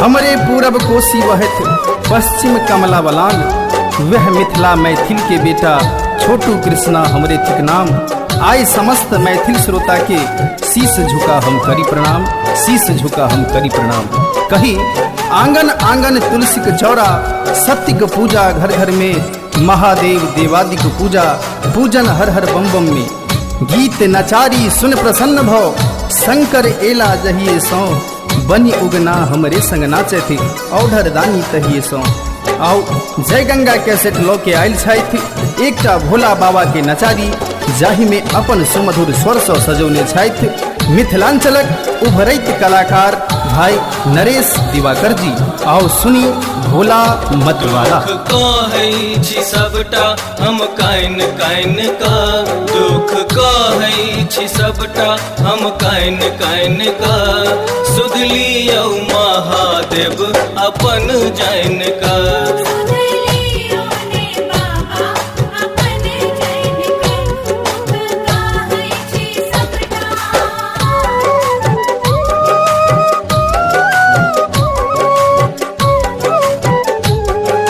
हमरे पूरब कोसी वहत पश्चिम कमला बलान, वह मिथिला मैथिल के बेटा छोटू कृष्णा हमरे थिक नाम। आए समस्त मैथिल श्रोता के शीश झुका हम करी प्रणाम, शीश झुका हम करी प्रणाम। कही आंगन आंगन तुलसी के चौरा, सत्य के पूजा घर घर में, महादेव देवादि को पूजा, पूजन हर हर बम बम में। गीत नचारी सुन प्रसन्न भव, शंकर एला जहिए सौ, बनी उगना हमरे संग नाचे थे, औढर दानी तहिए सौ। आओ जय गंगा कैसेट लो के आयल छाइत एकटा भोला बाबा के नचारी, जाहि में अपन सुमधुर स्वर सौ सजौने छाइत मिथिलांचलक उभरैत कलाकार भाई नरेश दिवाकर जी। आओ सुनी भोला मतवाला। कहै छी सबटा हम काइन काइन का, दुख कहै छी सबटा हम काइन काइन का, सुध लियौ महादेव अपन जाइन का।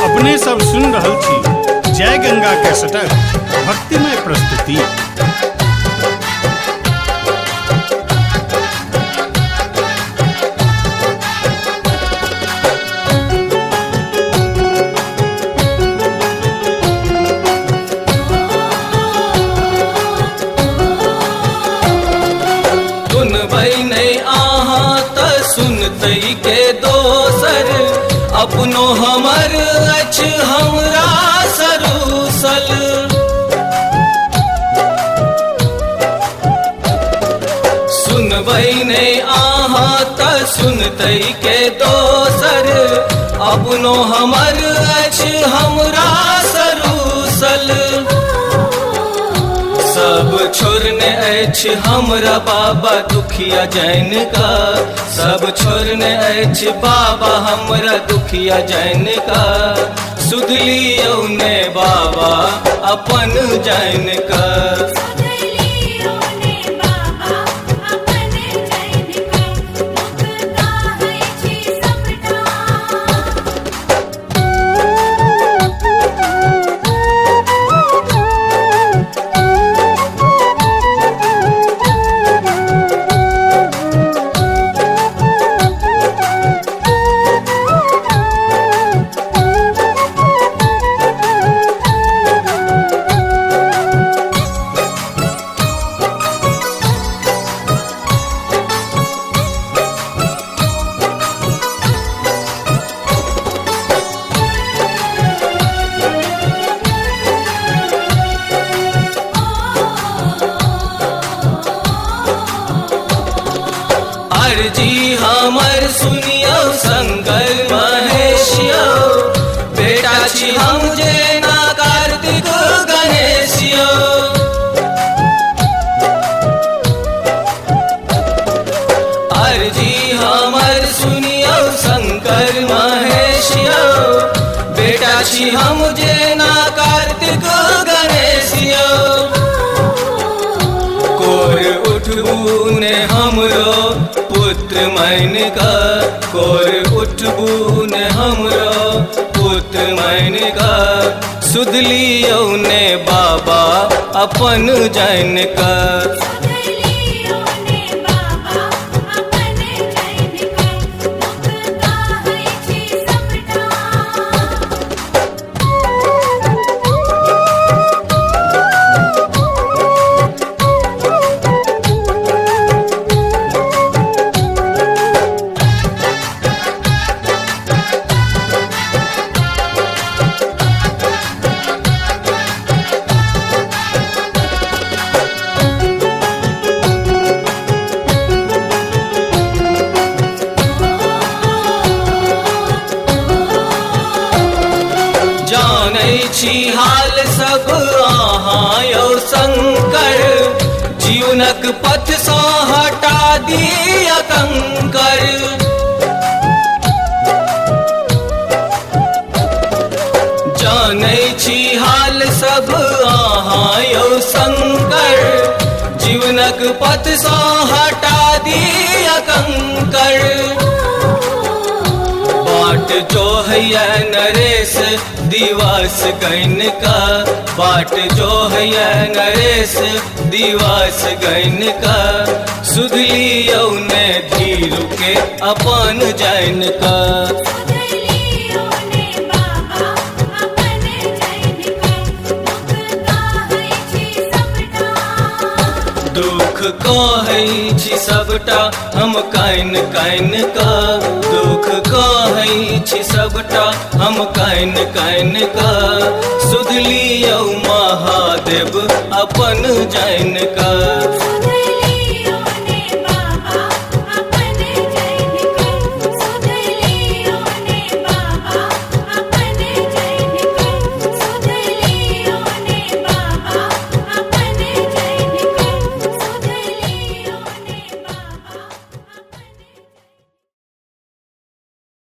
अपने सब सुन रहल छी जय गंगा कैसेटक भक्तिमय प्रस्तुति। सुनबै नहीं अहाँ त सुनतै के दोसर, अपनो हमर अछि हमरा सरूसल। सुनबै नहीं अहाँ त सुनतै के दोसर, अपनो हमर अछि हमरा सरूसल। सब छोड़ने अछि हमरा बाबा दुखिया जैन का, सब छोड़ने अछि बाबा हमरा दुखिया जैन का, सुध लियौ ने बाबा अपन जैन का। अर्जी हमर सुनियो शंकर महेशियो, बेटा छी हम जेना कार्तिक गणेशियो। अर्जी हमर सुनियो शंकर महेशियो, बेटा छी हम जेना कार्तिक गणेशियो। कोर उठबू ने हमरो पुत्र मैन का, कोर उठबू ने हमरो पुत्र मैन का, सुध लियौ ने बाबा अपन जैन का। जानै छी हाल सब अहाँ यौ शंकर, जीवनक पथ सँ हटा दिया कंकर। जानै छी हाल सब अहाँ यौ शंकर, जीवनक पथ सँ हटा दिया कंकर। जो है नरेश दिवास गैन का, बाट जो है नरेश दिवास गैन का, सुधली यौने धीरु के अपन जैन का। दुख कहै छी सबटा हम काइन काइन का, दुख कहै छी सबटा हम काइन काइन का, सुधली यौ महादेव अपन जैन का।